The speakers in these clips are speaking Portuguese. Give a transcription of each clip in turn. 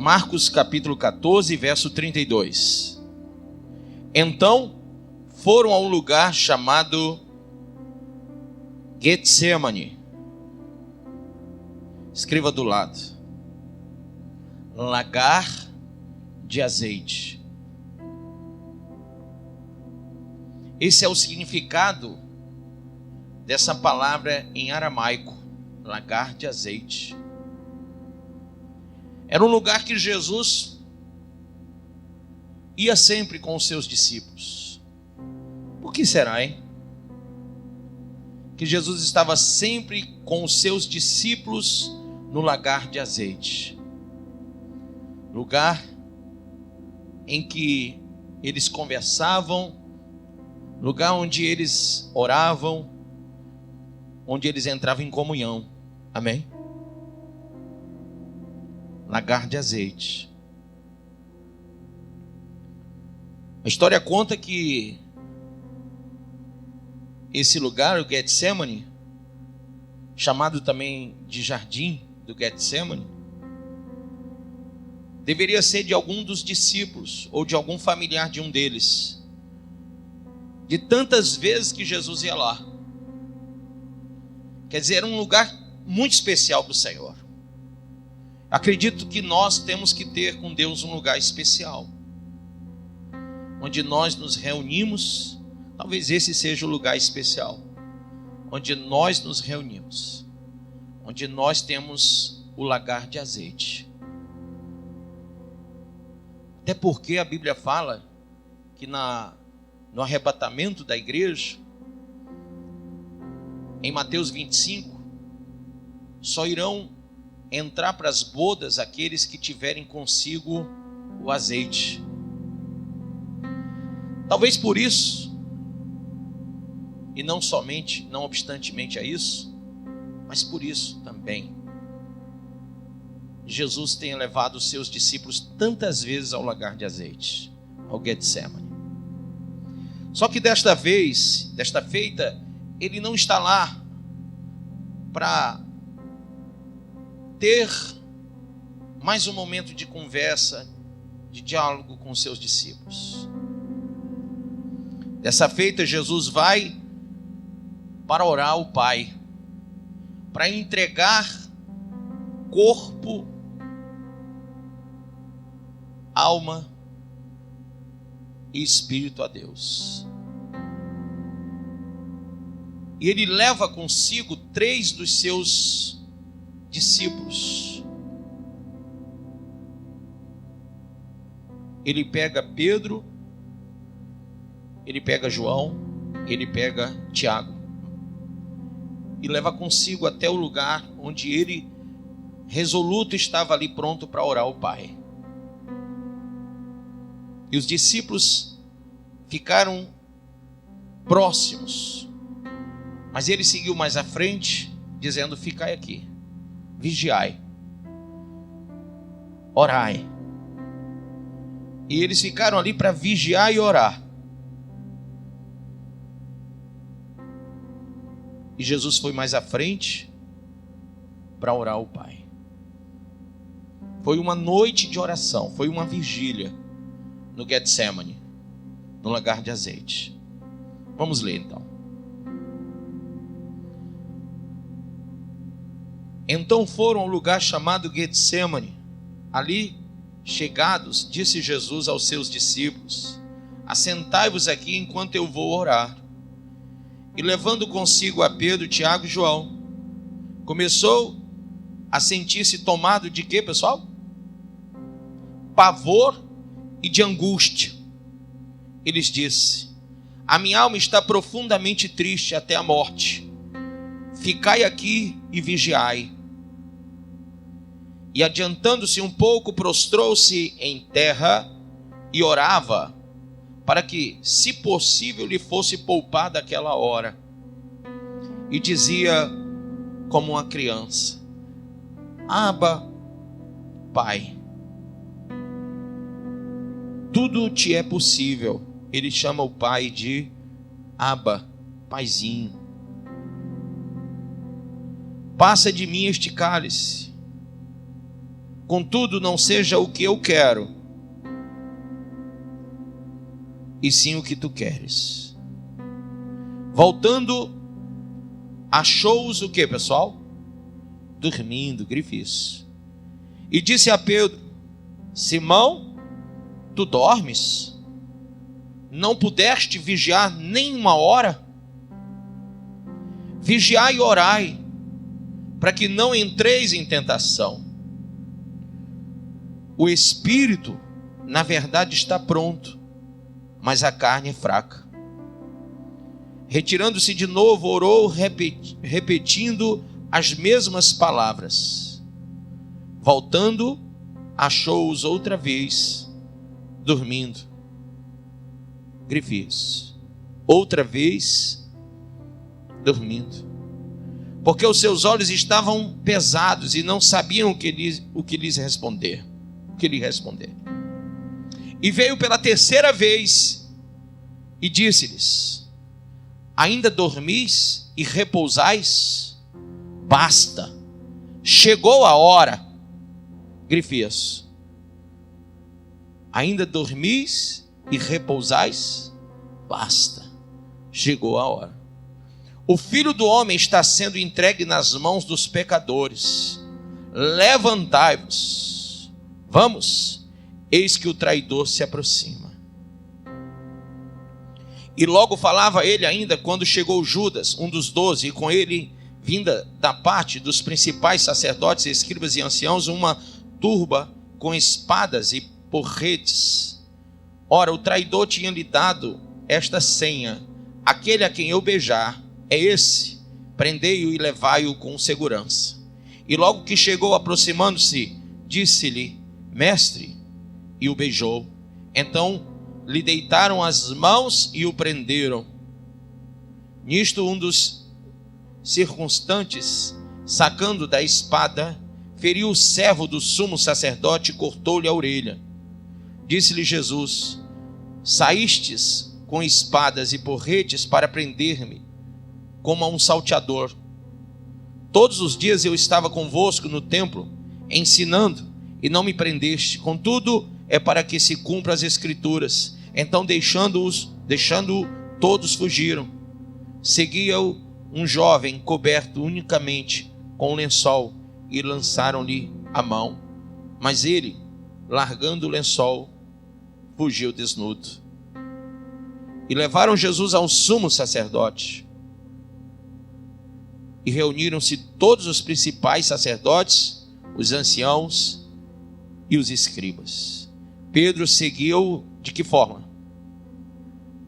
Marcos capítulo 14, verso 32. Então foram a um lugar chamado Getsemane. Escreva do lado: lagar de azeite. Esse é o significado dessa palavra em aramaico, lagar de azeite. Era um lugar que Jesus ia sempre com os seus discípulos. Por que será, hein? Que Jesus estava sempre com os seus discípulos no lagar de azeite. Lugar em que eles conversavam, lugar onde eles oravam, onde eles entravam em comunhão. Amém? Lagar de azeite. A história conta que esse lugar, o Getsemane, chamado também de Jardim do Getsemane, deveria ser de algum dos discípulos ou de algum familiar de um deles. De tantas vezes que Jesus ia lá. Quer dizer, era um lugar muito especial para o Senhor. Acredito que nós temos que ter com Deus um lugar especial, onde nós nos reunimos. Talvez esse seja o lugar especial, onde nós nos reunimos, onde nós temos o lagar de azeite. Até porque a Bíblia fala que no arrebatamento da igreja, em Mateus 25, só irão entrar para as bodas aqueles que tiverem consigo o azeite. Talvez por isso, e não somente, não obstantemente a isso, mas por isso também, Jesus tenha levado os seus discípulos tantas vezes ao lagar de azeite, ao Getsemane. Só que desta feita, ele não está lá para ter mais um momento de conversa, de diálogo com os seus discípulos. Dessa feita, Jesus vai para orar ao Pai, para entregar corpo, alma e espírito a Deus. E ele leva consigo 3 dos seus discípulos. Ele pega Pedro, ele pega João, ele pega Tiago e leva consigo até o lugar onde ele resoluto estava ali pronto para orar ao Pai. E os discípulos ficaram próximos, mas ele seguiu mais à frente, dizendo: ficai aqui, vigiai, orai. E eles ficaram ali para vigiar e orar. E Jesus foi mais à frente para orar ao Pai. Foi uma noite de oração, foi uma vigília no Getsemane, no lagar de azeite. Vamos ler então. Então foram ao lugar chamado Getsemane. Ali, chegados, disse Jesus aos seus discípulos: assentai-vos aqui enquanto eu vou orar. E levando consigo a Pedro, Tiago e João, começou a sentir-se tomado de quê, pessoal? Pavor e de angústia. Ele lhes disse: a minha alma está profundamente triste até a morte. Ficai aqui e vigiai. E adiantando-se um pouco, prostrou-se em terra e orava, para que, se possível, lhe fosse poupada aquela hora. E dizia como uma criança: Abba, Pai, tudo te é possível. Ele chama o Pai de Abba, Paizinho. Passa de mim este cálice. Contudo, não seja o que eu quero, e sim o que tu queres. Voltando, achou-os o que, pessoal? Dormindo, grife isso. E disse a Pedro: Simão, tu dormes? Não pudeste vigiar nem uma hora? Vigiai e orai, para que não entreis em tentação. O espírito, na verdade, está pronto, mas a carne é fraca. Retirando-se de novo, orou, repetindo as mesmas palavras. Voltando, achou-os outra vez dormindo. Grife isso. Outra vez dormindo. Porque os seus olhos estavam pesados e não sabiam o que lhe responder. E veio pela terceira vez e disse-lhes: ainda dormis e repousais? Basta, chegou a hora. Grife isso. Ainda dormis e repousais? Basta, chegou a hora. O Filho do Homem está sendo entregue nas mãos dos pecadores. Levantai-vos, vamos, eis que o traidor se aproxima. E logo falava ele ainda quando chegou Judas, um dos 12, e com ele, vinda da parte dos principais sacerdotes, escribas e anciãos, uma turba com espadas e porretes. Ora, o traidor tinha lhe dado esta senha: aquele a quem eu beijar é esse, prendei-o e levai-o com segurança. E logo que chegou, aproximando-se, disse-lhe: mestre, e o beijou. Então lhe deitaram as mãos e o prenderam. Nisto, um dos circunstantes, sacando da espada, feriu o servo do sumo sacerdote e cortou-lhe a orelha. Disse-lhe Jesus: saístes com espadas e porretes para prender-me, como a um salteador. Todos os dias eu estava convosco no templo, ensinando, e não me prendeste. Contudo, é para que se cumpra as Escrituras. Então, deixando-o, todos fugiram. Seguia-o um jovem coberto unicamente com um lençol, e lançaram-lhe a mão. Mas ele, largando o lençol, fugiu desnudo. E levaram Jesus ao sumo sacerdote. E reuniram-se todos os principais sacerdotes, os anciãos e os escribas. Pedro seguiu de que forma?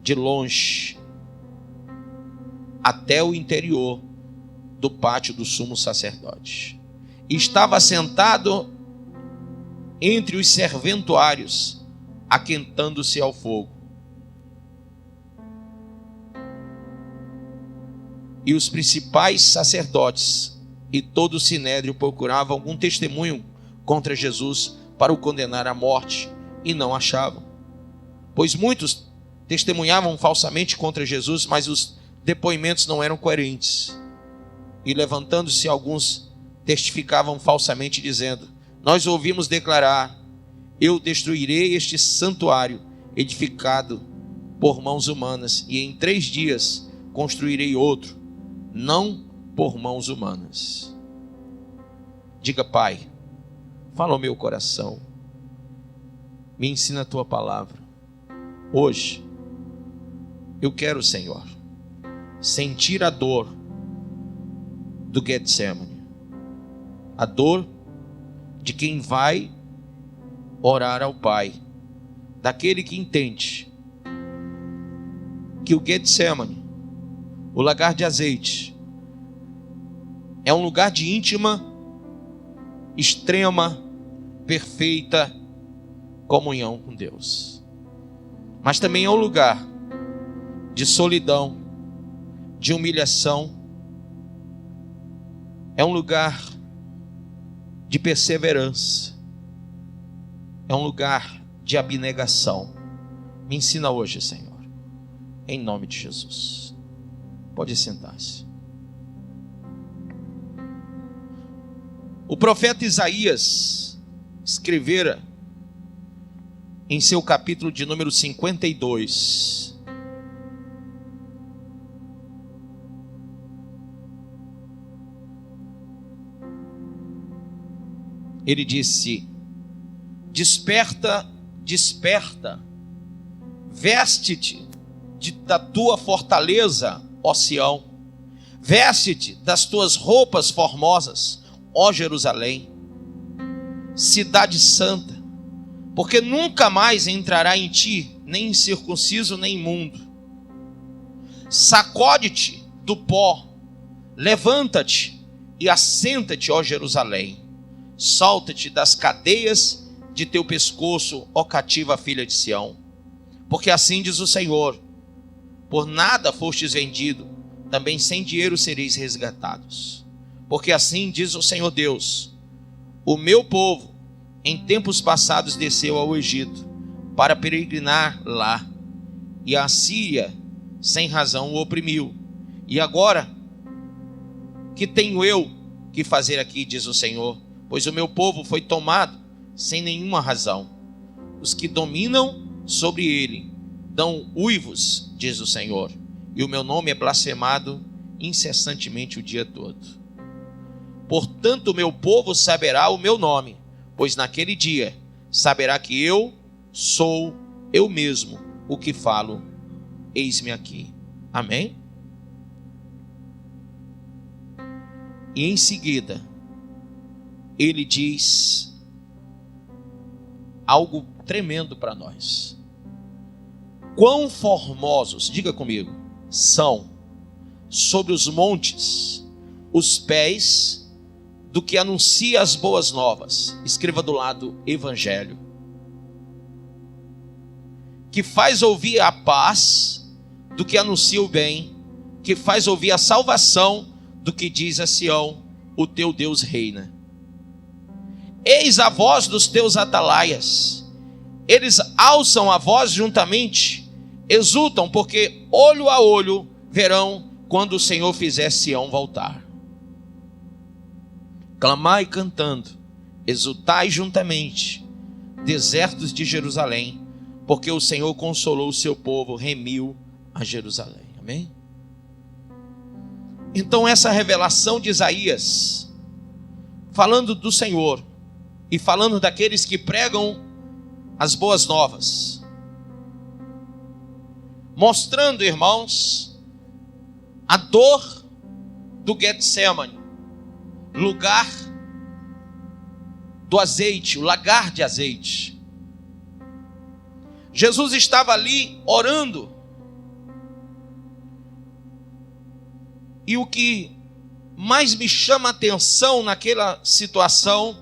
De longe, até o interior do pátio do sumo sacerdote. E estava sentado entre os serventuários, aquentando-se ao fogo. E os principais sacerdotes e todo o sinédrio procuravam algum testemunho contra Jesus para o condenar à morte, e não achavam. Pois muitos testemunhavam falsamente contra Jesus, mas os depoimentos não eram coerentes. E levantando-se alguns, testificavam falsamente, dizendo: nós ouvimos declarar: eu destruirei este santuário edificado por mãos humanas, e em 3 dias construirei outro, não por mãos humanas. Diga: Pai, fala ao meu coração, me ensina a tua palavra. Hoje eu quero, Senhor, sentir a dor do Getsemane, a dor de quem vai orar ao Pai, daquele que entende que o Getsemane, o lagar de azeite, é um lugar de íntima, extrema, perfeita comunhão com Deus. Mas também é um lugar de solidão, de humilhação. É um lugar de perseverança. É um lugar de abnegação. Me ensina hoje, Senhor, em nome de Jesus. Pode sentar-se. O profeta Isaías, escrevera em seu capítulo de número 52. Ele disse: desperta, desperta, veste-te da tua fortaleza, ó Sião, veste-te das tuas roupas formosas, ó Jerusalém, cidade santa, porque nunca mais entrará em ti nem incircunciso nem imundo. Sacode-te do pó, levanta-te e assenta-te, ó Jerusalém, solta-te das cadeias de teu pescoço, ó cativa filha de Sião, porque assim diz o Senhor: por nada fostes vendido, também sem dinheiro sereis resgatados. Porque assim diz o Senhor Deus: o meu povo em tempos passados desceu ao Egito para peregrinar lá, e a Síria sem razão o oprimiu. E agora, que tenho eu que fazer aqui, diz o Senhor? Pois o meu povo foi tomado sem nenhuma razão. Os que dominam sobre ele dão uivos, diz o Senhor, e o meu nome é blasfemado incessantemente o dia todo. Portanto, o meu povo saberá o meu nome, pois naquele dia saberá que eu sou eu mesmo o que falo. Eis-me aqui. Amém? E em seguida, ele diz algo tremendo para nós. Quão formosos, diga comigo, são sobre os montes os pés do que anuncia as boas novas. Escreva do lado: Evangelho. Que faz ouvir a paz do que anuncia o bem, que faz ouvir a salvação do que diz a Sião: o teu Deus reina. Eis a voz dos teus atalaias, eles alçam a voz juntamente, exultam, porque olho a olho verão quando o Senhor fizer Sião voltar. Clamai cantando, exultai juntamente, desertos de Jerusalém, porque o Senhor consolou o seu povo, remiu a Jerusalém. Amém? Então essa revelação de Isaías, falando do Senhor e falando daqueles que pregam as boas novas, mostrando, irmãos, a dor do Getsemane, lugar do azeite, o lagar de azeite. Jesus estava ali orando, e o que mais me chama a atenção naquela situação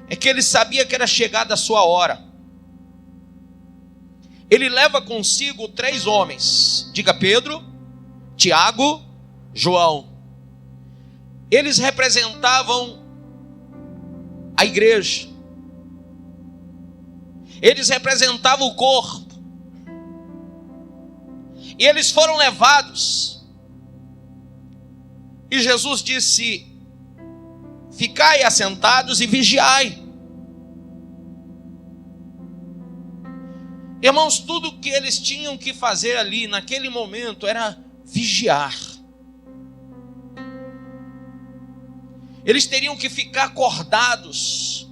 é que ele sabia que era chegada a sua hora. Ele leva consigo 3 homens, diga Pedro, Tiago, João. Eles representavam a igreja, eles representavam o corpo, e eles foram levados, e Jesus disse: ficai assentados e vigiai. Irmãos, tudo que eles tinham que fazer ali naquele momento era vigiar. Eles teriam que ficar acordados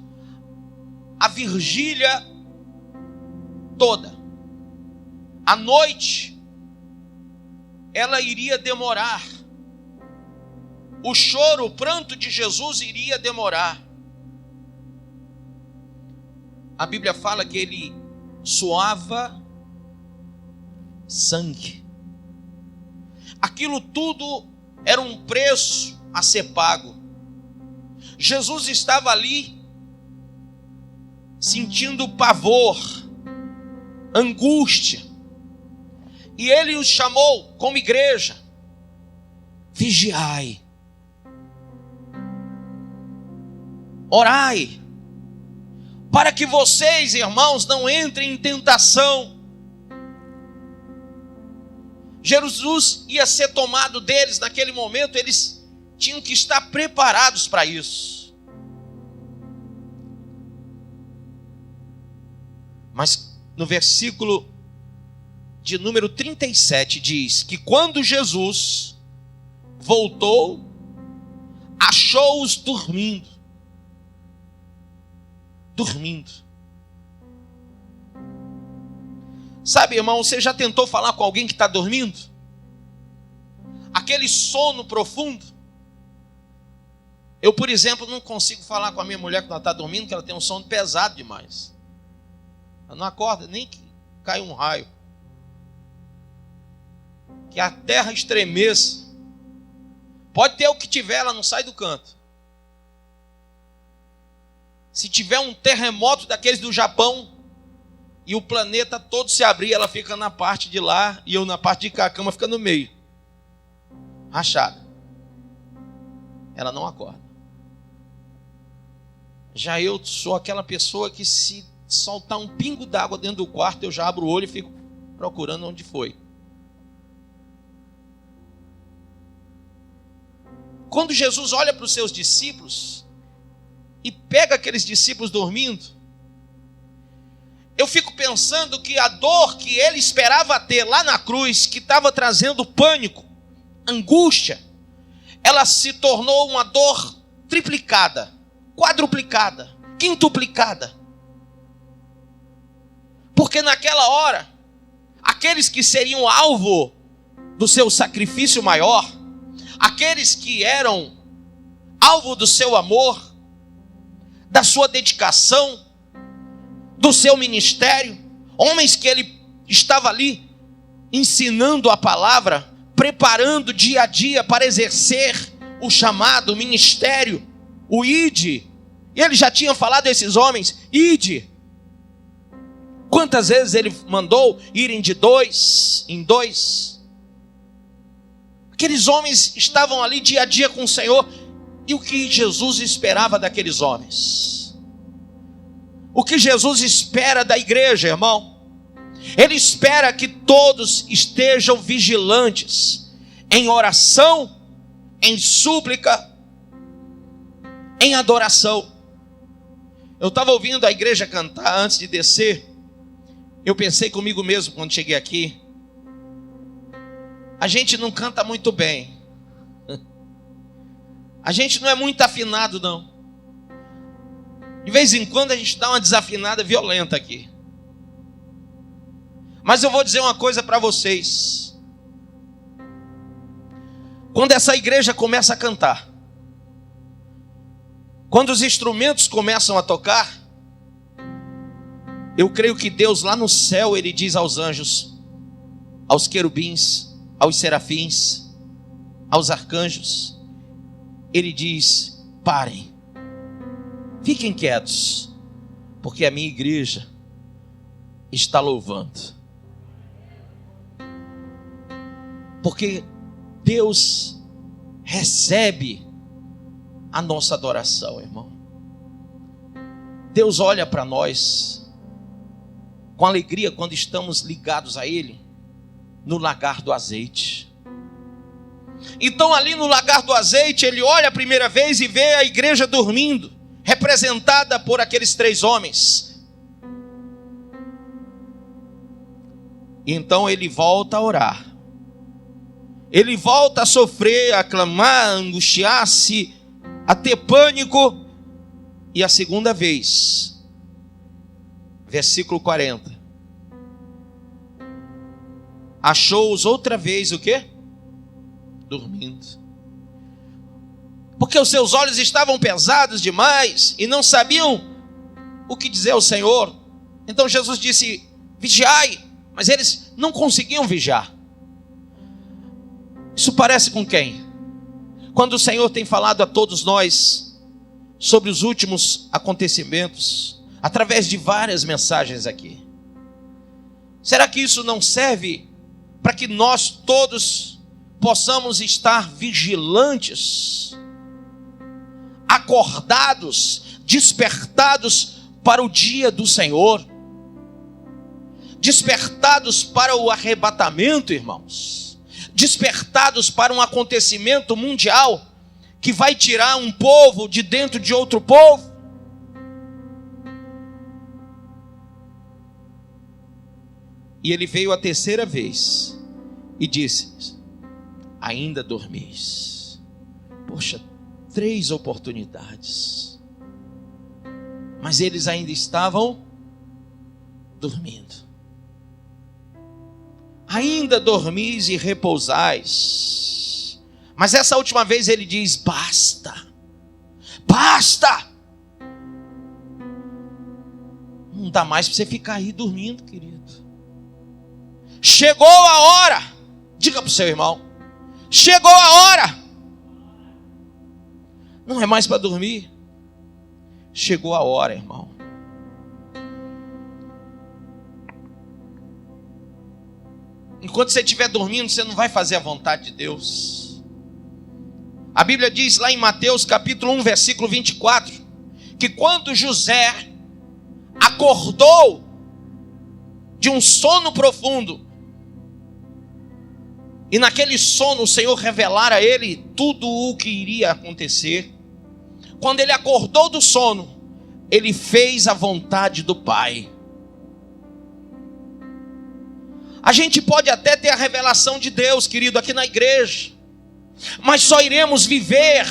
a vigília toda. A noite, ela iria demorar. O choro, o pranto de Jesus iria demorar. A Bíblia fala que ele suava sangue. Aquilo tudo era um preço a ser pago. Jesus estava ali sentindo pavor, angústia, e ele os chamou como igreja: vigiai, orai, para que vocês, irmãos, não entrem em tentação. Jesus ia ser tomado deles naquele momento, eles tinham que estar preparados para isso. Mas no versículo de número 37 diz que quando Jesus voltou, achou-os dormindo. Dormindo. Sabe, irmão, você já tentou falar com alguém que está dormindo? Aquele sono profundo. Eu, por exemplo, não consigo falar com a minha mulher quando ela está dormindo, porque ela tem um sono pesado demais. Ela não acorda nem que cai um raio. Que a terra estremeça. Pode ter o que tiver, ela não sai do canto. Se tiver um terremoto daqueles do Japão e o planeta todo se abrir, ela fica na parte de lá e eu na parte de cá, a cama fica no meio. Rachada. Ela não acorda. Já eu sou aquela pessoa que se soltar um pingo d'água dentro do quarto, eu já abro o olho e fico procurando onde foi. Quando Jesus olha para os seus discípulos e pega aqueles discípulos dormindo, eu fico pensando que a dor que ele esperava ter lá na cruz, que estava trazendo pânico, angústia, ela se tornou uma dor triplicada, quadruplicada, quintuplicada. Porque naquela hora, aqueles que seriam alvo do seu sacrifício maior, aqueles que eram alvo do seu amor, da sua dedicação, do seu ministério, homens que ele estava ali ensinando a palavra, preparando dia a dia para exercer o chamado, o ministério, o ide. E ele já tinha falado a esses homens, ide. Quantas vezes ele mandou irem de 2 em 2? Aqueles homens estavam ali dia a dia com o Senhor. E o que Jesus esperava daqueles homens? O que Jesus espera da igreja, irmão? Ele espera que todos estejam vigilantes, em oração, em súplica, em adoração. Eu estava ouvindo a igreja cantar antes de descer. Eu pensei comigo mesmo quando cheguei aqui. A gente não canta muito bem. A gente não é muito afinado, não. De vez em quando a gente dá uma desafinada violenta aqui. Mas eu vou dizer uma coisa para vocês. Quando essa igreja começa a cantar, quando os instrumentos começam a tocar, eu creio que Deus lá no céu, Ele diz aos anjos, aos querubins, aos serafins, aos arcanjos, Ele diz, parem, fiquem quietos, porque a minha igreja está louvando. Porque Deus recebe a nossa adoração, irmão. Deus olha para nós com alegria quando estamos ligados a Ele no lagar do azeite. Então ali no lagar do azeite, Ele olha a primeira vez e vê a igreja dormindo, representada por aqueles 3 homens. E então Ele volta a orar. Ele volta a sofrer, a clamar, a angustiar-se, a ter pânico. E a segunda vez, versículo 40. Achou-os outra vez o quê? Dormindo. Porque os seus olhos estavam pesados demais e não sabiam o que dizer ao Senhor. Então Jesus disse, vigiai. Mas eles não conseguiam vigiar. Isso parece com quem? Quando o Senhor tem falado a todos nós sobre os últimos acontecimentos, através de várias mensagens aqui. Será que isso não serve para que nós todos possamos estar vigilantes, acordados, despertados para o dia do Senhor, despertados para o arrebatamento, irmãos, despertados para um acontecimento mundial que vai tirar um povo de dentro de outro povo? E ele veio a terceira vez e disse: ainda dormis. Poxa, 3 oportunidades. Mas eles ainda estavam dormindo. Ainda dormis e repousais. Mas essa última vez ele diz: basta. Basta. Não dá mais para você ficar aí dormindo, querido. Chegou a hora. Diga para o seu irmão: chegou a hora. Não é mais para dormir. Chegou a hora, irmão. Enquanto você estiver dormindo, você não vai fazer a vontade de Deus. A Bíblia diz lá em Mateus capítulo 1, versículo 24, que quando José acordou de um sono profundo, e naquele sono o Senhor revelara a ele tudo o que iria acontecer. Quando ele acordou do sono, ele fez a vontade do Pai. A gente pode até ter a revelação de Deus, querido, aqui na igreja, mas só iremos viver,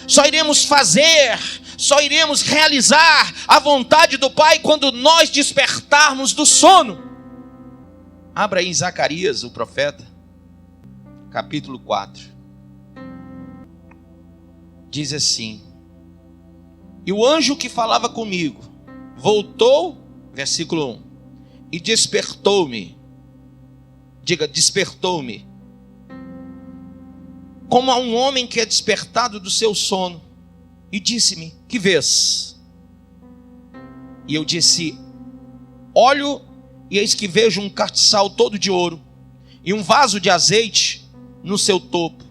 só iremos fazer, só iremos realizar a vontade do Pai quando nós despertarmos do sono. Abra aí em Zacarias, o profeta, capítulo 4. Diz assim: e o anjo que falava comigo voltou, versículo 1, e despertou-me. Diga, despertou-me. Como a um homem que é despertado do seu sono. E disse-me: que vês? E eu disse: olho, e eis que vejo um castiçal todo de ouro, e um vaso de azeite no seu topo,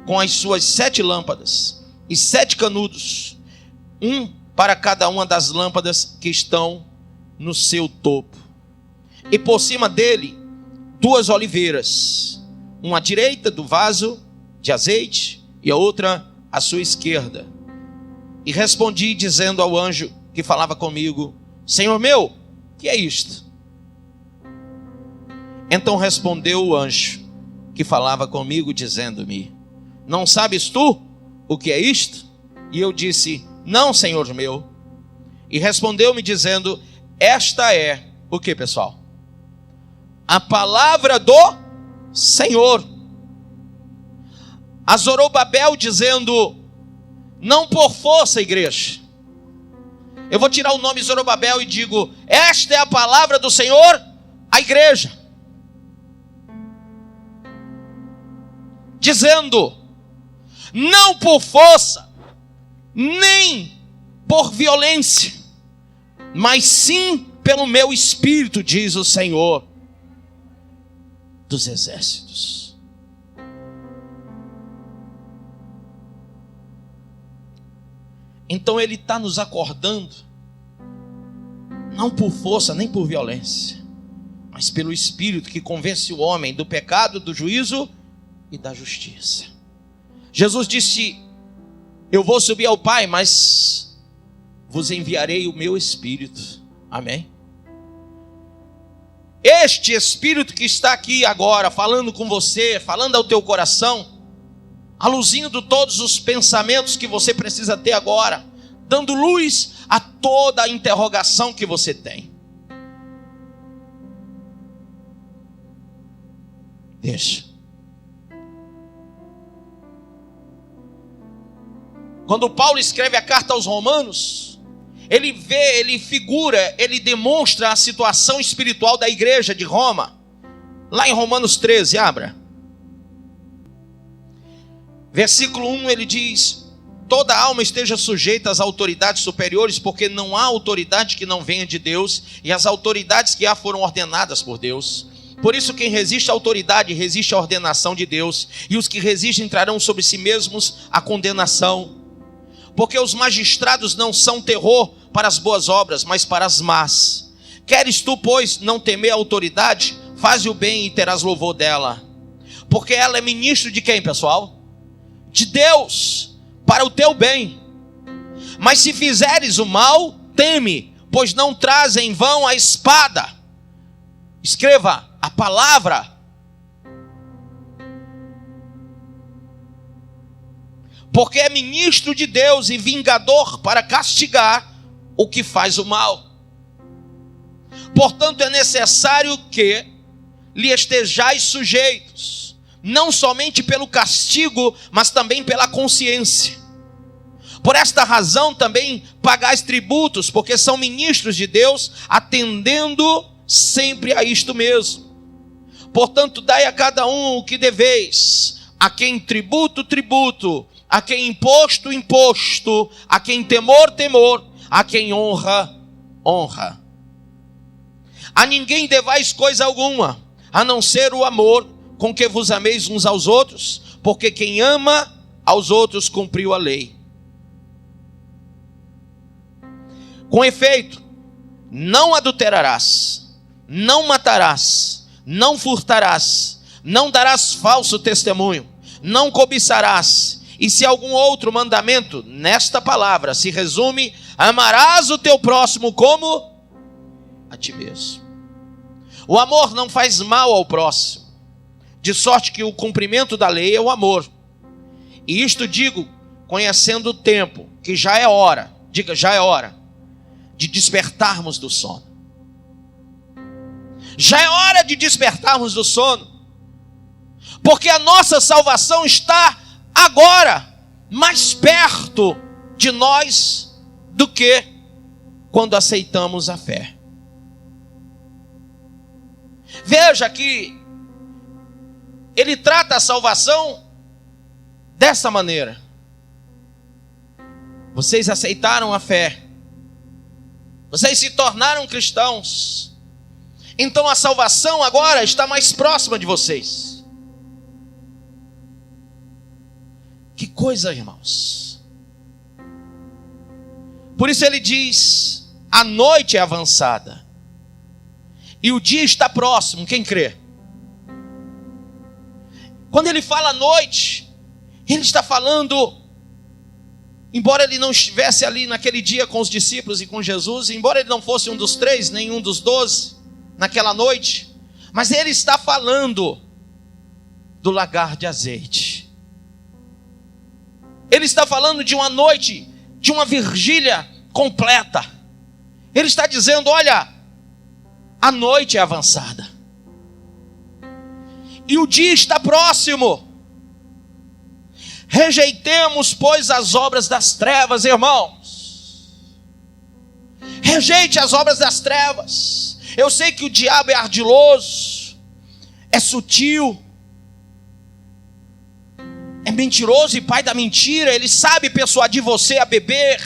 com as suas 7 lâmpadas, e 7 canudos, um para cada uma das lâmpadas que estão no seu topo. E por cima dele 2 oliveiras, uma à direita do vaso de azeite, e a outra à sua esquerda. E respondi dizendo ao anjo que falava comigo: Senhor meu, que é isto? Então respondeu o anjo que falava comigo, dizendo-me: não sabes tu o que é isto? E eu disse: não, Senhor meu. E respondeu-me dizendo: esta é o que, pessoal? A palavra do Senhor a Zorobabel, dizendo: não por força, igreja. Eu vou tirar o nome Zorobabel e digo: esta é a palavra do Senhor à igreja, dizendo: não por força, nem por violência, mas sim pelo meu espírito, diz o Senhor dos exércitos. Então ele está nos acordando, não por força nem por violência, mas pelo Espírito que convence o homem do pecado, do juízo e da justiça. Jesus disse: eu vou subir ao Pai, mas vos enviarei o meu Espírito. Amém? Este Espírito que está aqui agora, falando com você, falando ao teu coração, aluzindo todos os pensamentos que você precisa ter agora, dando luz a toda a interrogação que você tem. Deixa. Quando Paulo escreve a carta aos Romanos, ele figura, ele demonstra a situação espiritual da igreja de Roma. Lá em Romanos 13, abra. Versículo 1, ele diz: toda alma esteja sujeita às autoridades superiores, porque não há autoridade que não venha de Deus, e as autoridades que há foram ordenadas por Deus. Por isso quem resiste à autoridade, resiste à ordenação de Deus, e os que resistem trarão sobre si mesmos a condenação. Porque os magistrados não são terror para as boas obras, mas para as más. Queres tu, pois, não temer a autoridade? Faze o bem e terás louvor dela. Porque ela é ministro de quem, pessoal? De Deus, para o teu bem. Mas se fizeres o mal, teme, pois não traz em vão a espada. Escreva a palavra. Porque é ministro de Deus e vingador para castigar o que faz o mal. Portanto, é necessário que lhe estejais sujeitos, não somente pelo castigo, mas também pela consciência. Por esta razão também pagais tributos, porque são ministros de Deus, atendendo sempre a isto mesmo. Portanto, dai a cada um o que deveis, a quem tributo, tributo, a quem imposto, imposto, a quem temor, temor, a quem honra, honra. A ninguém devais coisa alguma, a não ser o amor com que vos ameis uns aos outros, porque quem ama aos outros cumpriu a lei. Com efeito, não adulterarás, não matarás, não furtarás, não darás falso testemunho, não cobiçarás. E se algum outro mandamento nesta palavra se resume: amarás o teu próximo como a ti mesmo. O amor não faz mal ao próximo, de sorte que o cumprimento da lei é o amor. E isto digo, conhecendo o tempo, que já é hora, diga, já é hora, de despertarmos do sono. Já é hora de despertarmos do sono, porque a nossa salvação está agora mais perto de nós do que quando aceitamos a fé. Veja que ele trata a salvação dessa maneira. Vocês aceitaram a fé, vocês se tornaram cristãos, então a salvação agora está mais próxima de vocês. Que coisa, irmãos. Por isso ele diz: a noite é avançada e o dia está próximo. Quem crê? Quando ele fala noite, ele está falando, embora ele não estivesse ali naquele dia com os discípulos e com Jesus, embora ele não fosse um dos 3, nenhum dos 12 naquela noite, mas ele está falando do lagar de azeite. Ele está falando de uma noite, de uma vigília completa. Ele está dizendo: olha, a noite é avançada e o dia está próximo. Rejeitemos, pois, as obras das trevas, irmãos. Rejeite as obras das trevas. Eu sei que o diabo é ardiloso, é sutil, é mentiroso e pai da mentira. Ele sabe persuadir você a beber,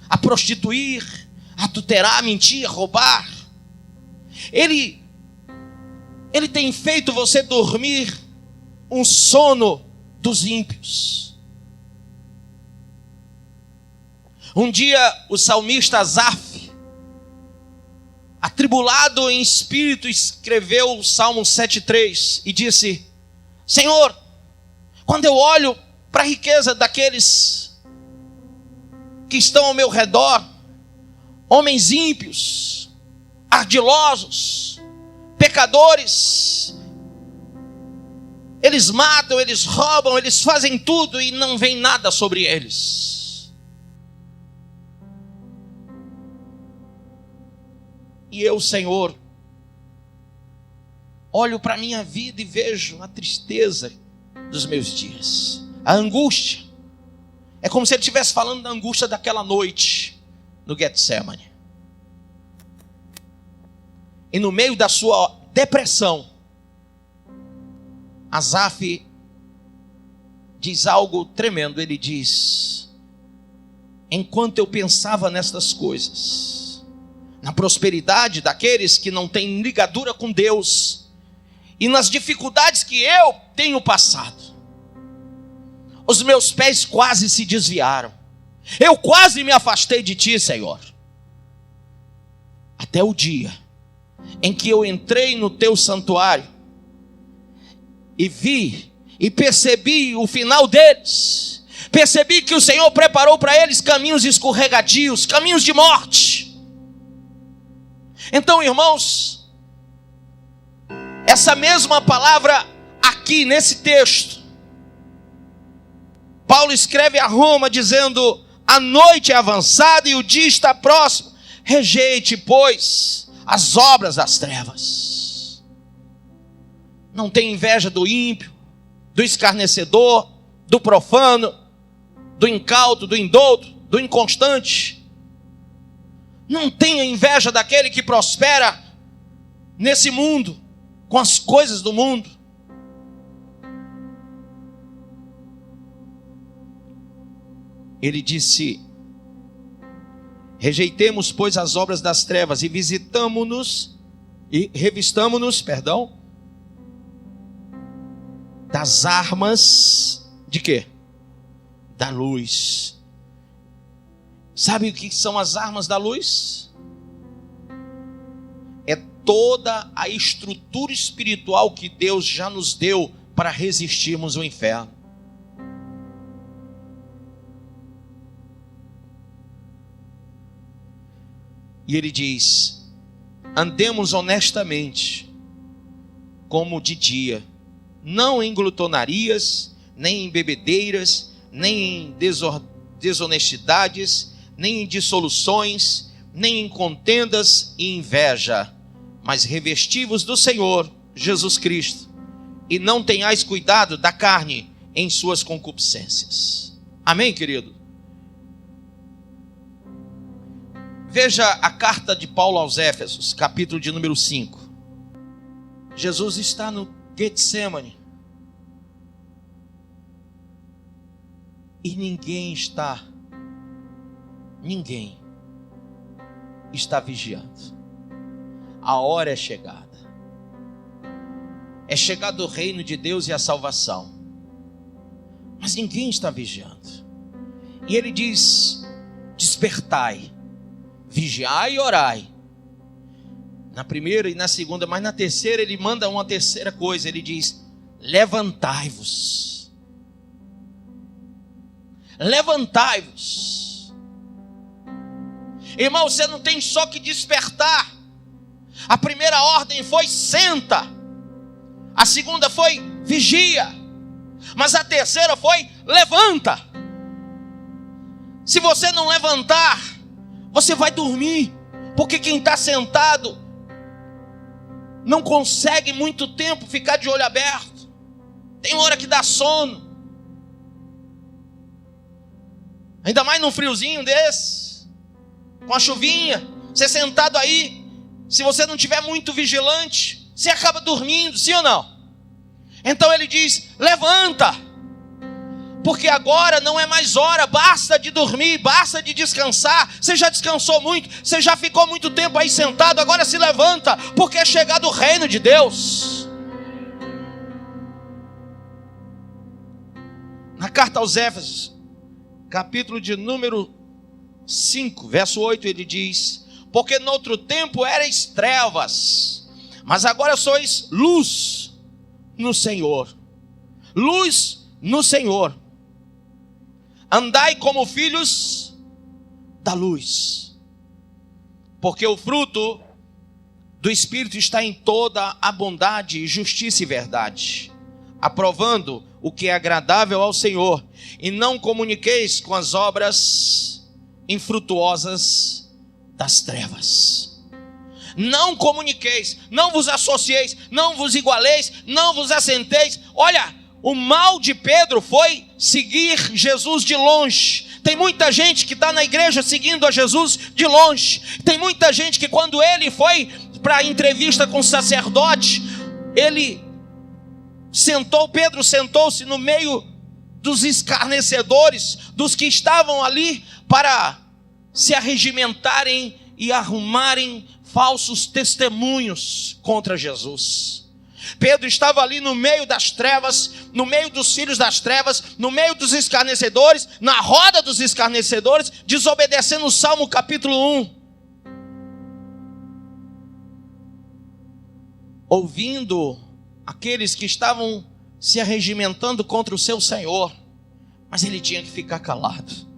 a prostituir, a adulterar, a mentir, a roubar. Ele tem feito você dormir um sono dos ímpios. Um dia o salmista Asaf, atribulado em espírito, escreveu o Salmo 7,3 e disse: Senhor, quando eu olho para a riqueza daqueles que estão ao meu redor, homens ímpios, ardilosos, pecadores, eles matam, eles roubam, eles fazem tudo e não vem nada sobre eles. E eu, Senhor, olho para a minha vida e vejo a tristeza dos meus dias, a angústia. É como se ele estivesse falando da angústia daquela noite no Getsemane. E no meio da sua depressão, Asaf diz algo tremendo. Ele diz: enquanto eu pensava nestas coisas, na prosperidade daqueles que não têm ligadura com Deus, e nas dificuldades que eu tenho passado, os meus pés quase se desviaram. Eu quase me afastei de ti, Senhor. Até o dia em que eu entrei no teu santuário e vi e percebi o final deles. Percebi que o Senhor preparou para eles caminhos escorregadios, caminhos de morte. Então, irmãos, Essa mesma palavra aqui nesse texto, Paulo escreve a Roma dizendo: a noite é avançada e o dia está próximo. Rejeite, pois, as obras das trevas. Não tenha inveja do ímpio, do escarnecedor, do profano, do incauto, do indouto, do inconstante. Não tenha inveja daquele que prospera nesse mundo, com as coisas do mundo. Ele disse: rejeitemos, pois, as obras das trevas e revistamo-nos, das armas de quê? Da luz. Sabe o que são as armas da luz? É toda a estrutura espiritual que Deus já nos deu para resistirmos ao inferno. E ele diz: andemos honestamente, como de dia, não em glutonarias, nem em bebedeiras, nem em desonestidades, nem em dissoluções, nem em contendas e inveja, mas revesti-vos do Senhor Jesus Cristo, e não tenhais cuidado da carne em suas concupiscências. Amém, querido? Veja a carta de Paulo aos Éfesos, capítulo de número 5. Jesus está no Getsemane. E ninguém está vigiando. A hora é chegada. É chegado o reino de Deus e a salvação. Mas ninguém está vigiando. E ele diz: despertai, vigiai e orai. Na primeira e na segunda, mas na terceira ele manda uma terceira coisa. Ele diz: levantai-vos. Levantai-vos. Irmão, você não tem só que despertar. A primeira ordem foi: senta. A segunda foi: vigia. Mas a terceira foi: levanta. Se você não levantar, você vai dormir. Porque quem está sentado não consegue muito tempo ficar de olho aberto. Tem hora que dá sono. Ainda mais num friozinho desse, com a chuvinha, você sentado aí, se você não estiver muito vigilante, você acaba dormindo, sim ou não? Então ele diz: levanta, porque agora não é mais hora, basta de dormir, basta de descansar. Você já descansou muito, você já ficou muito tempo aí sentado, agora se levanta, porque é chegado o reino de Deus. Na carta aos Éfesos, capítulo de número 5, verso 8, ele diz: porque noutro tempo erais trevas, mas agora sois luz no Senhor. Luz no Senhor. Andai como filhos da luz, porque o fruto do Espírito está em toda a bondade, justiça e verdade, aprovando o que é agradável ao Senhor, e não comuniqueis com as obras infrutuosas das trevas. Não comuniqueis, não vos associeis, não vos igualeis, não vos assenteis. Olha, o mal de Pedro foi seguir Jesus de longe. Tem muita gente que está na igreja seguindo a Jesus de longe. Tem muita gente que quando ele foi para a entrevista com o sacerdote, Pedro sentou-se no meio dos escarnecedores, dos que estavam ali para se arregimentarem e arrumarem falsos testemunhos contra Jesus. Pedro estava ali no meio das trevas, no meio dos filhos das trevas, no meio dos escarnecedores, na roda dos escarnecedores, desobedecendo o Salmo capítulo 1. Ouvindo aqueles que estavam se arregimentando contra o seu Senhor, mas ele tinha que ficar calado.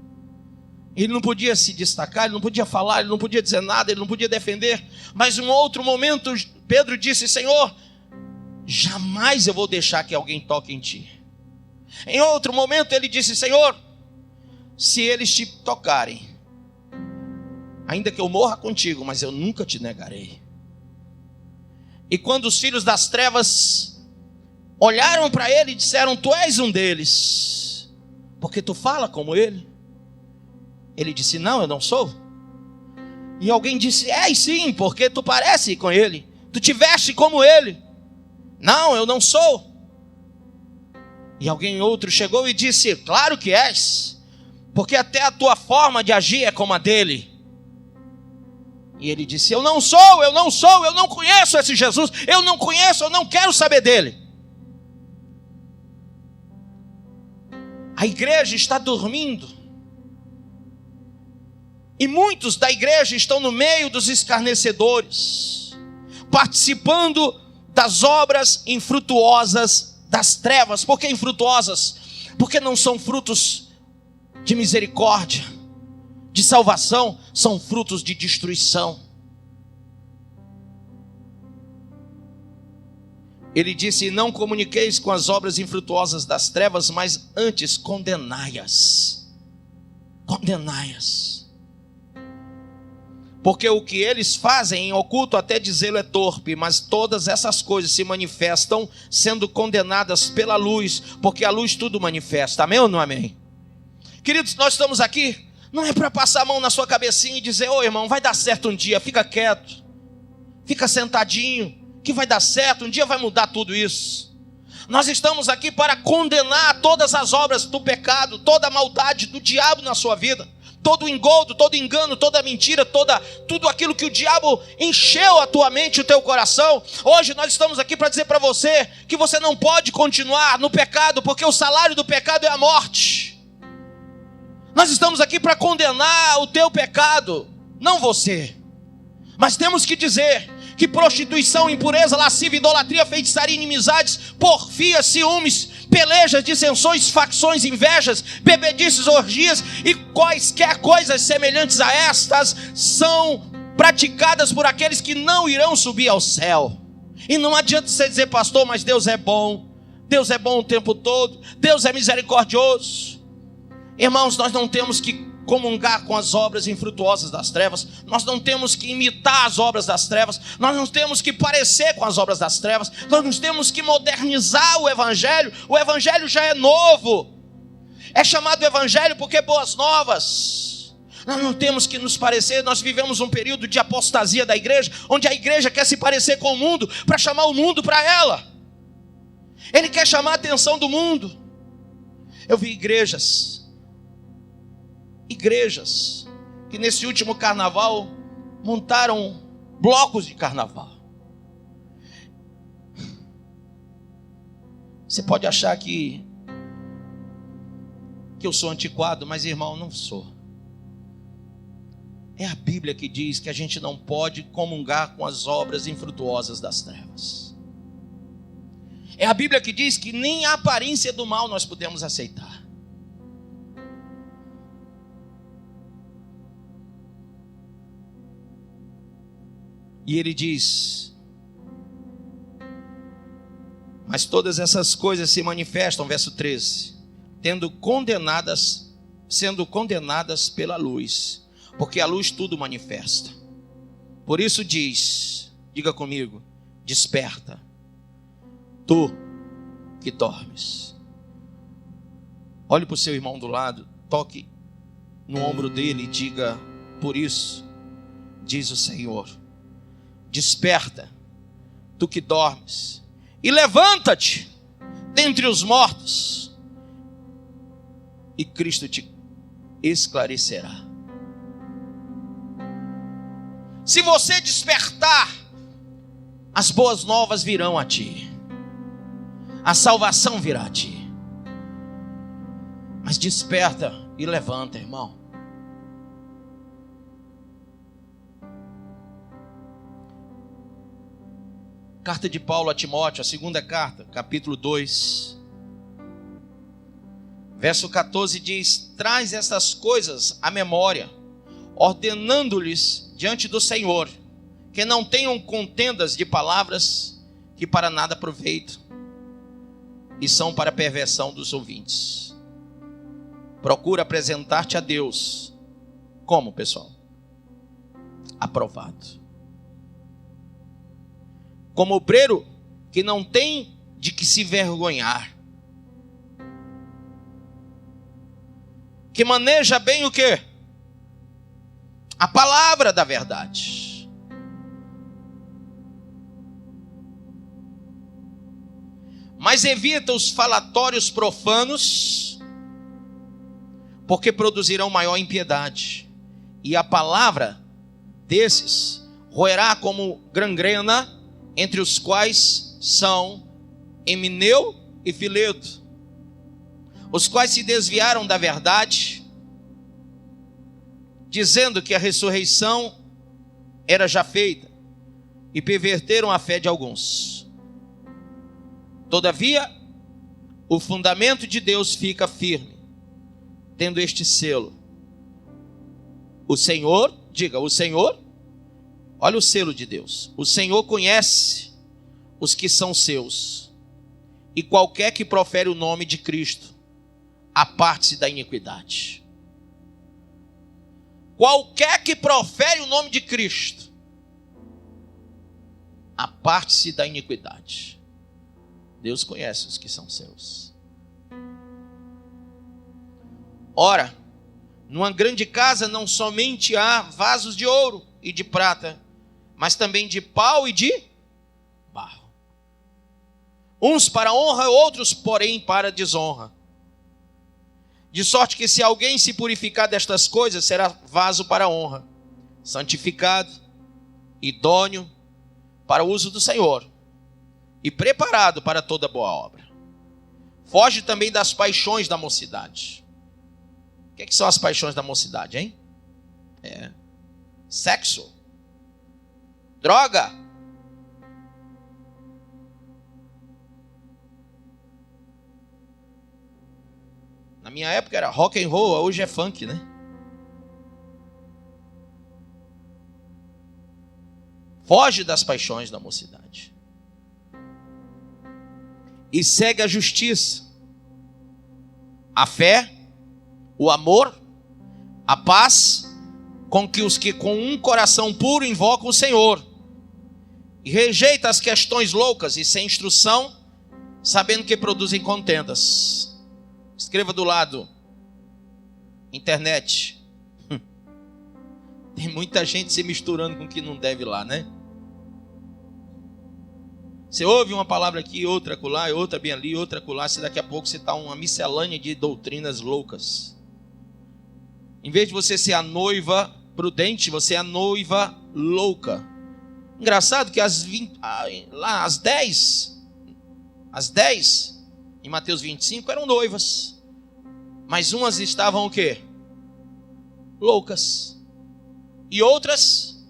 Ele não podia se destacar, ele não podia falar, ele não podia dizer nada, ele não podia defender. Mas em um outro momento, Pedro disse: Senhor, jamais eu vou deixar que alguém toque em ti. Em outro momento ele disse: Senhor, se eles te tocarem, ainda que eu morra contigo, mas eu nunca te negarei. E quando os filhos das trevas olharam para ele e disseram: tu és um deles, porque tu fala como ele. Ele disse: não, eu não sou. E alguém disse: és sim, porque tu parece com ele, tu te veste como ele. Não, eu não sou. E alguém outro chegou e disse: claro que és, porque até a tua forma de agir é como a dele. E ele disse: eu não sou, eu não conheço esse Jesus, eu não conheço, eu não quero saber dele. A igreja está dormindo, e muitos da igreja estão no meio dos escarnecedores, participando das obras infrutuosas das trevas. Por que infrutuosas? Porque não são frutos de misericórdia, de salvação, são frutos de destruição. Ele disse: não comuniqueis com as obras infrutuosas das trevas, mas antes condenai-as. Condenai-as. Porque o que eles fazem em oculto, até dizê-lo, é torpe, mas todas essas coisas se manifestam sendo condenadas pela luz, porque a luz tudo manifesta. Amém ou não amém? Queridos, nós estamos aqui, não é para passar a mão na sua cabecinha e dizer: ô irmão, vai dar certo um dia, fica quieto, fica sentadinho, que vai dar certo, um dia vai mudar tudo isso. Nós estamos aqui para condenar todas as obras do pecado, toda a maldade do diabo na sua vida, todo o engodo, todo o engano, toda a mentira, tudo aquilo que o diabo encheu a tua mente, o teu coração. Hoje nós estamos aqui para dizer para você que você não pode continuar no pecado, porque o salário do pecado é a morte. Nós estamos aqui para condenar o teu pecado, não você. Mas temos que dizer que prostituição, impureza, lascívia, idolatria, feitiçaria, inimizades, porfia, ciúmes, pelejas, dissensões, facções, invejas, bebedices, orgias e quaisquer coisas semelhantes a estas são praticadas por aqueles que não irão subir ao céu. E não adianta você dizer: pastor, mas Deus é bom o tempo todo, Deus é misericordioso. Irmãos, nós não temos que comungar com as obras infrutuosas das trevas, nós não temos que imitar as obras das trevas, nós não temos que parecer com as obras das trevas, nós não temos que modernizar o evangelho já é novo, é chamado evangelho porque é boas novas. Nós não temos que nos parecer. Nós vivemos um período de apostasia da igreja, onde a igreja quer se parecer com o mundo, para chamar o mundo para ela. Ele quer chamar a atenção do mundo. Eu vi igrejas que nesse último carnaval montaram blocos de carnaval. Você pode achar que eu sou antiquado, mas irmão, não sou. É a Bíblia que diz que a gente não pode comungar com as obras infrutuosas das trevas. É a Bíblia que diz que nem a aparência do mal nós podemos aceitar. E ele diz: mas todas essas coisas se manifestam, verso 13, sendo condenadas pela luz, porque a luz tudo manifesta. Por isso diga comigo: desperta, tu que dormes. Olhe para o seu irmão do lado, toque no ombro dele e diga: por isso, diz o Senhor, desperta, tu que dormes, e levanta-te dentre os mortos, e Cristo te esclarecerá. Se você despertar, as boas novas virão a ti, a salvação virá a ti. Mas desperta e levanta, irmão. Carta de Paulo a Timóteo, a segunda carta, capítulo 2, verso 14 diz: traz essas coisas à memória, ordenando-lhes diante do Senhor, que não tenham contendas de palavras, que para nada aproveitam e são para a perversão dos ouvintes. Procura apresentar-te a Deus como, pessoal? Aprovado. Como obreiro que não tem de que se vergonhar. Que maneja bem o quê? A palavra da verdade. Mas evita os falatórios profanos, porque produzirão maior impiedade. E a palavra desses roerá como gangrena, entre os quais são Emineu e Fileto, os quais se desviaram da verdade, dizendo que a ressurreição era já feita, e perverteram a fé de alguns. Todavia, o fundamento de Deus fica firme, tendo este selo. O Senhor, diga, o Senhor, olha o selo de Deus. O Senhor conhece os que são seus, e qualquer que profere o nome de Cristo, aparte-se da iniquidade. Qualquer que profere o nome de Cristo, aparte-se da iniquidade. Deus conhece os que são seus. Ora, numa grande casa não somente há vasos de ouro e de prata, mas também de pau e de barro. Uns para honra, outros, porém, para desonra. De sorte que se alguém se purificar destas coisas, será vaso para honra, santificado, idôneo para o uso do Senhor e preparado para toda boa obra. Foge também das paixões da mocidade. O que são as paixões da mocidade, hein? Sexo, droga, na minha época era rock and roll, hoje é funk, né? Foge das paixões da mocidade e segue a justiça, a fé, o amor, a paz, com que os que com um coração puro invocam o Senhor, e rejeita as questões loucas e sem instrução, sabendo que produzem contendas. Escreva do lado, internet. Tem muita gente se misturando com o que não deve lá, né? Você ouve uma palavra aqui, outra acolá, outra bem ali, outra acolá, se daqui a pouco você está uma miscelânea de doutrinas loucas. Em vez de você ser a noiva prudente, você é a noiva louca. Engraçado que às 10, em Mateus 25, eram noivas. Mas umas estavam o quê? Loucas. E outras,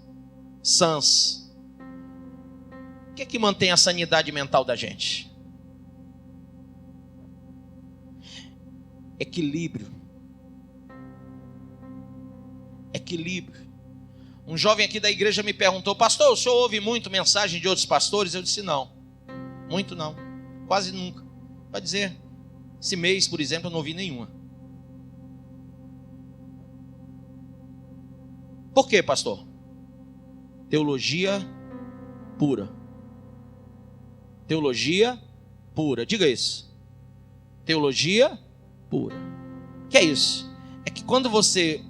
sãs. O que é que mantém a sanidade mental da gente? Equilíbrio. Equilíbrio. Um jovem aqui da igreja me perguntou: pastor, o senhor ouve muito mensagem de outros pastores? Eu disse: não, muito não, quase nunca. Vai dizer, esse mês, por exemplo, eu não ouvi nenhuma. Por quê, pastor? Teologia pura. Teologia pura, diga isso. Teologia pura. O que é isso? É que quando você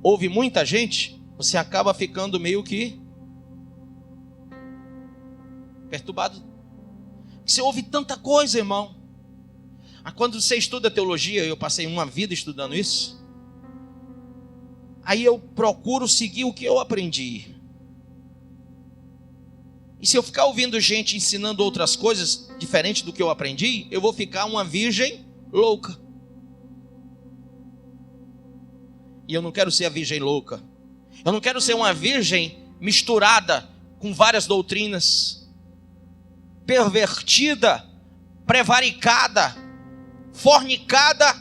ouve muita gente, você acaba ficando meio que perturbado. Você ouve tanta coisa, irmão. Quando você estuda teologia, eu passei uma vida estudando isso, aí eu procuro seguir o que eu aprendi. E se eu ficar ouvindo gente ensinando outras coisas diferentes do que eu aprendi, eu vou ficar uma virgem louca. E eu não quero ser a virgem louca. Eu não quero ser uma virgem misturada com várias doutrinas, pervertida, prevaricada, fornicada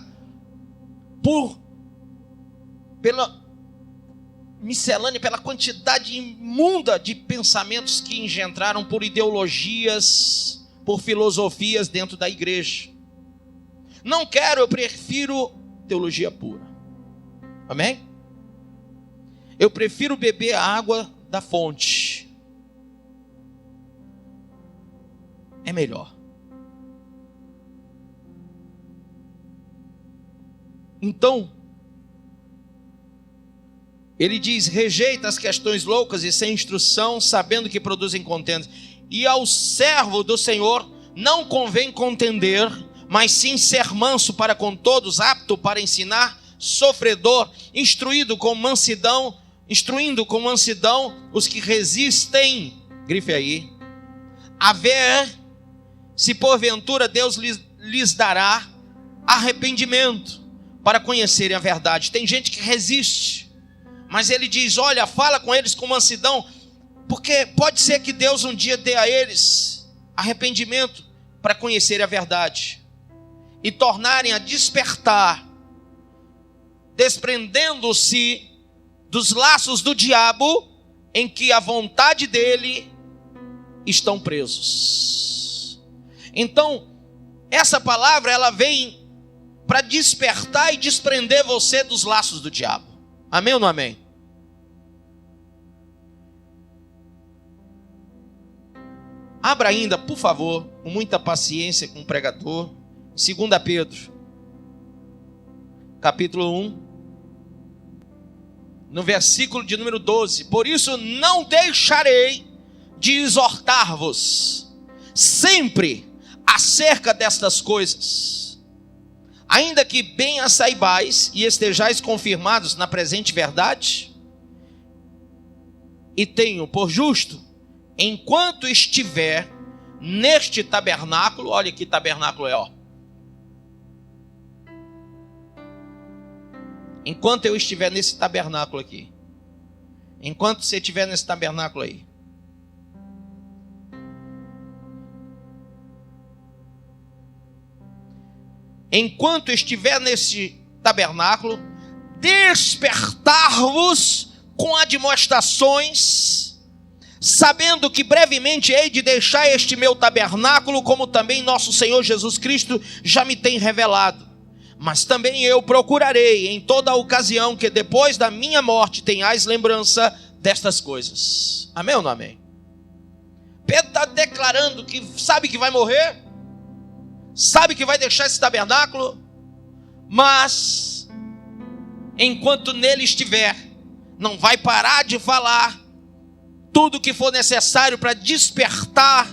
miscelânea, pela quantidade imunda de pensamentos que engendraram por ideologias, por filosofias dentro da igreja. Não quero, eu prefiro teologia pura. Amém? Eu prefiro beber a água da fonte. É melhor. Então, ele diz: rejeita as questões loucas e sem instrução, sabendo que produzem contendas. E ao servo do Senhor não convém contender, mas sim ser manso para com todos, apto para ensinar, sofredor, instruindo com mansidão os que resistem. Grife aí. A ver se porventura Deus lhes dará arrependimento para conhecerem a verdade. Tem gente que resiste, mas ele diz: olha, fala com eles com mansidão, porque pode ser que Deus um dia dê a eles arrependimento para conhecerem a verdade e tornarem a despertar, desprendendo-se dos laços do diabo em que a vontade dele estão presos. Então, essa palavra ela vem para despertar e desprender você dos laços do diabo. Amém ou não amém? Abra ainda, por favor, com muita paciência com o pregador, 2 Pedro, capítulo 1, no versículo de número 12. Por isso não deixarei de exortar-vos sempre acerca destas coisas, ainda que bem as saibais e estejais confirmados na presente verdade, e tenho por justo, enquanto estiver neste tabernáculo, olha que tabernáculo é, ó. Enquanto eu estiver nesse tabernáculo aqui, enquanto você estiver nesse tabernáculo aí, enquanto estiver nesse tabernáculo, despertar-vos com admoestações, sabendo que brevemente hei de deixar este meu tabernáculo, como também nosso Senhor Jesus Cristo já me tem revelado. Mas também eu procurarei em toda ocasião que depois da minha morte tenhais lembrança destas coisas. Amém ou não amém? Pedro está declarando que sabe que vai morrer, sabe que vai deixar esse tabernáculo, mas enquanto nele estiver, não vai parar de falar tudo que for necessário para despertar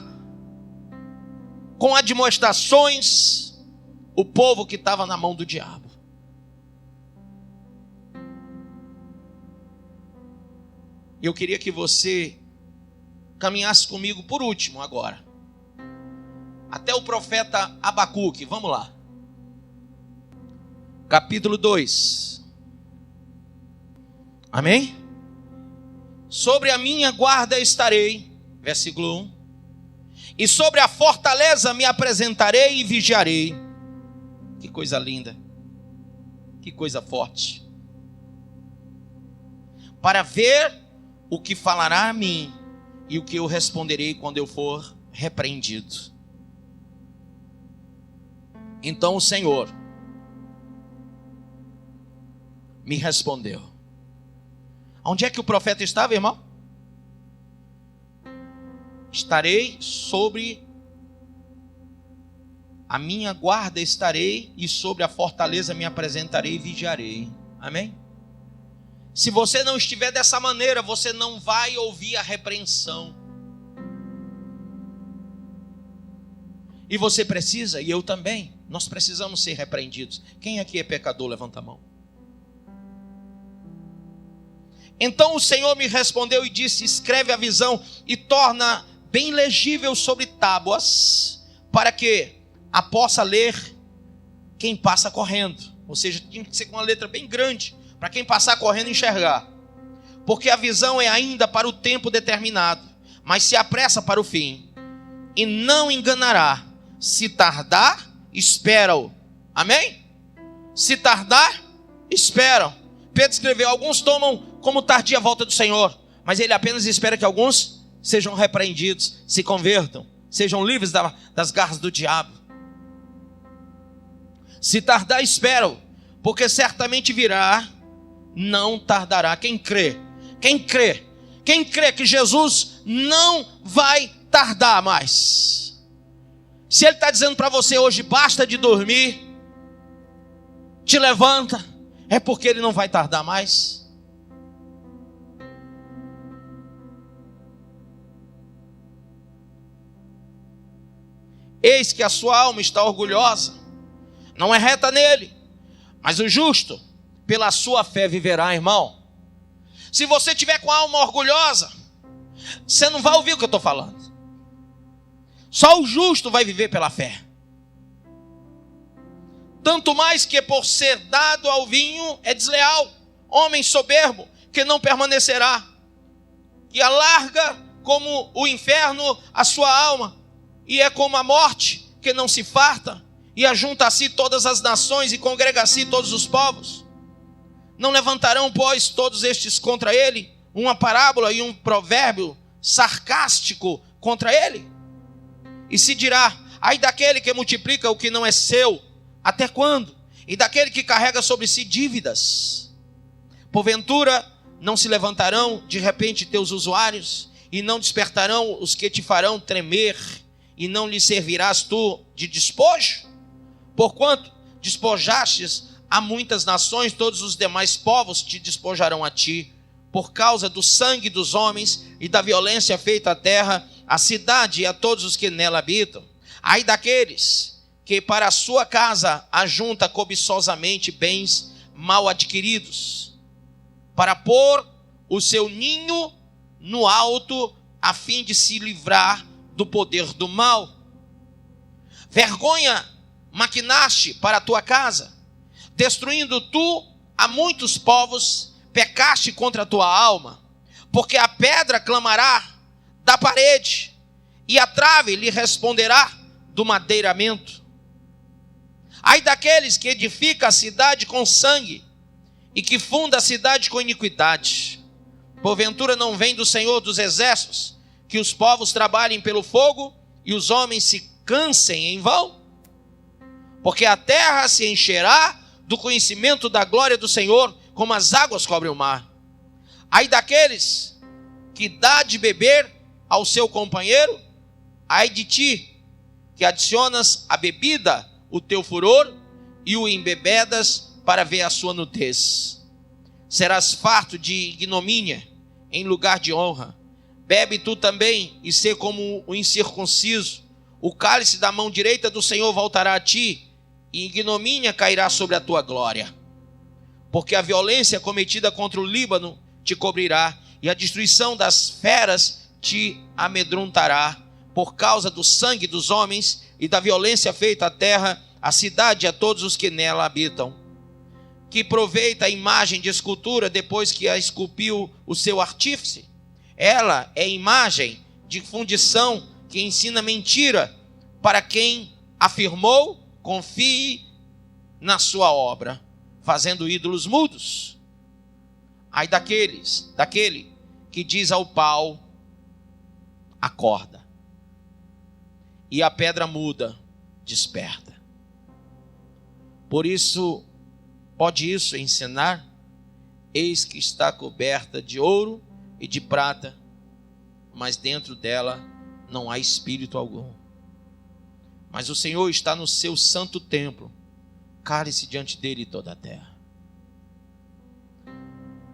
com admoestações o povo que estava na mão do diabo. Eu queria que você caminhasse comigo por último agora, até o profeta Abacuque. Vamos lá. Capítulo 2. Amém? Sobre a minha guarda estarei, versículo 1. E sobre a fortaleza me apresentarei e vigiarei. Que coisa linda. Que coisa forte. Para ver o que falará a mim e o que eu responderei quando eu for repreendido. Então o Senhor me respondeu. Onde é que o profeta estava, irmão? Estarei sobre a minha guarda estarei, e sobre a fortaleza me apresentarei e vigiarei. Amém? Se você não estiver dessa maneira, você não vai ouvir a repreensão. E você precisa, e eu também, nós precisamos ser repreendidos. Quem aqui é pecador, levanta a mão. Então o Senhor me respondeu e disse: escreve a visão e torna bem legível sobre tábuas, para que a possa ler quem passa correndo. Ou seja, tem que ser com uma letra bem grande, para quem passar correndo enxergar. Porque a visão é ainda para o tempo determinado, mas se apressa para o fim, e não enganará. Se tardar, espera-o. Amém? Se tardar, esperam. Pedro escreveu: alguns tomam como tardia a volta do Senhor, mas ele apenas espera que alguns sejam repreendidos, se convertam, sejam livres das garras do diabo. Se tardar, espero, porque certamente virá, não tardará. Quem crê? Quem crê? Quem crê que Jesus não vai tardar mais? Se ele está dizendo para você hoje, basta de dormir, te levanta, é porque ele não vai tardar mais. Eis que a sua alma está orgulhosa, não é reta nele, mas o justo pela sua fé viverá, irmão. Se você tiver com a alma orgulhosa, você não vai ouvir o que eu estou falando. Só o justo vai viver pela fé. Tanto mais que por ser dado ao vinho é desleal, homem soberbo que não permanecerá, que alarga como o inferno a sua alma, e é como a morte que não se farta, e ajunta a si todas as nações e congrega a si todos os povos. Não levantarão, pois, todos estes contra ele uma parábola e um provérbio sarcástico contra ele? E se dirá, ai daquele que multiplica o que não é seu, até quando? E daquele que carrega sobre si dívidas? Porventura não se levantarão de repente teus usuários, e não despertarão os que te farão tremer, e não lhe servirás tu de despojo? Porquanto despojastes a muitas nações, todos os demais povos te despojarão a ti, por causa do sangue dos homens e da violência feita à terra, à cidade e a todos os que nela habitam. Ai daqueles que para a sua casa ajunta cobiçosamente bens mal adquiridos, para pôr o seu ninho no alto, a fim de se livrar do poder do mal. Vergonha maquinaste para a tua casa, destruindo tu a muitos povos, pecaste contra a tua alma, porque a pedra clamará da parede, e a trave lhe responderá do madeiramento. Ai daqueles que edificam a cidade com sangue, e que funda a cidade com iniquidade. Porventura não vem do Senhor dos exércitos, que os povos trabalhem pelo fogo, e os homens se cansem em vão? Porque a terra se encherá do conhecimento da glória do Senhor, como as águas cobrem o mar. Ai daqueles que dá de beber ao seu companheiro, ai de ti, que adicionas à bebida o teu furor, e o embebedas para ver a sua nudez. Serás farto de ignomínia em lugar de honra. Bebe tu também, e sê como o incircunciso. O cálice da mão direita do Senhor voltará a ti, e ignomínia cairá sobre a tua glória. Porque a violência cometida contra o Líbano te cobrirá, e a destruição das feras te amedrontará, por causa do sangue dos homens e da violência feita à terra, à cidade e a todos os que nela habitam. Que proveita a imagem de escultura depois que a esculpiu o seu artífice? Ela é imagem de fundição que ensina mentira para quem afirmou, confie na sua obra, fazendo ídolos mudos. Ai daquele que diz ao pau, acorda, e a pedra muda, desperta. Por isso, pode isso ensinar? Eis que está coberta de ouro e de prata, mas dentro dela não há espírito algum. Mas o Senhor está no seu santo templo, cale-se diante dele toda a terra.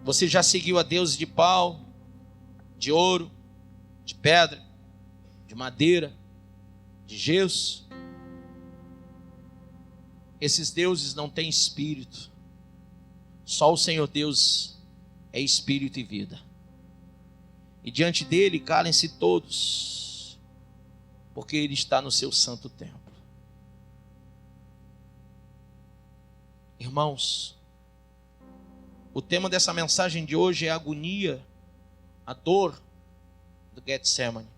Você já seguiu a deuses de pau, de ouro, de pedra, de madeira, de gesso? Esses deuses não têm espírito. Só o Senhor Deus é espírito e vida. E diante dele calem-se todos, porque ele está no seu santo templo. Irmãos, o tema dessa mensagem de hoje é a agonia, a dor do Getsemane.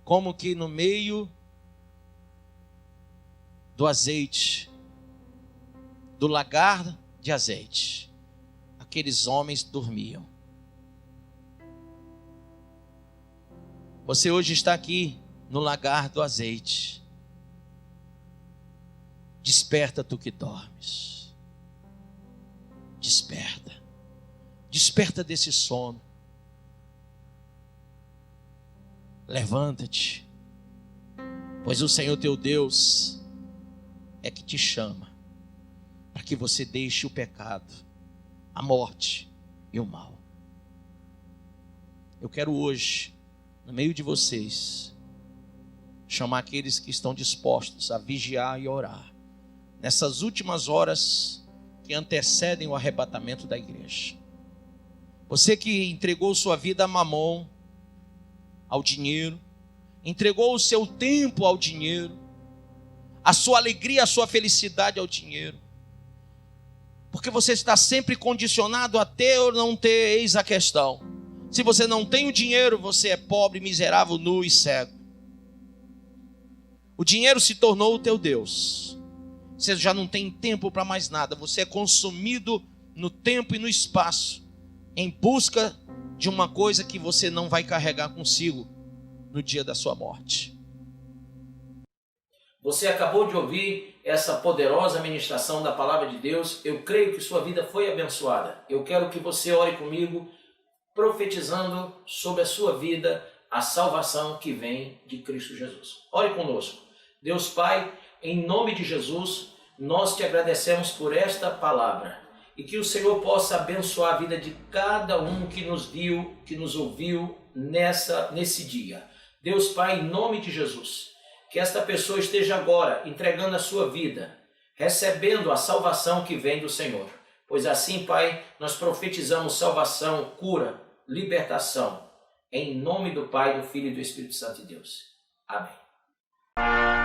Como que no meio do azeite, do lagar de azeite, aqueles homens dormiam. Você hoje está aqui no lagar do azeite. Desperta tu que dormes. Desperta. Desperta desse sono. Levanta-te, pois o Senhor teu Deus é que te chama para que você deixe o pecado, a morte e o mal. Eu quero hoje, no meio de vocês, chamar aqueles que estão dispostos a vigiar e orar nessas últimas horas que antecedem o arrebatamento da igreja. Você que entregou sua vida a Mamon, ao dinheiro, entregou o seu tempo ao dinheiro, a sua alegria, a sua felicidade ao dinheiro, porque você está sempre condicionado a ter ou não ter, eis a questão. Se você não tem o dinheiro, você é pobre, miserável, nu e cego. O dinheiro se tornou o teu Deus. Você já não tem tempo para mais nada, você é consumido no tempo e no espaço, em busca de uma coisa que você não vai carregar consigo no dia da sua morte. Você acabou de ouvir essa poderosa ministração da palavra de Deus. Eu creio que sua vida foi abençoada. Eu quero que você ore comigo, profetizando sobre a sua vida a salvação que vem de Cristo Jesus. Ore conosco. Deus Pai, em nome de Jesus, nós te agradecemos por esta palavra. E que o Senhor possa abençoar a vida de cada um que nos viu, que nos ouviu nesse dia. Deus Pai, em nome de Jesus, que esta pessoa esteja agora entregando a sua vida, recebendo a salvação que vem do Senhor. Pois assim, Pai, nós profetizamos salvação, cura, libertação, em nome do Pai, do Filho e do Espírito Santo de Deus. Amém.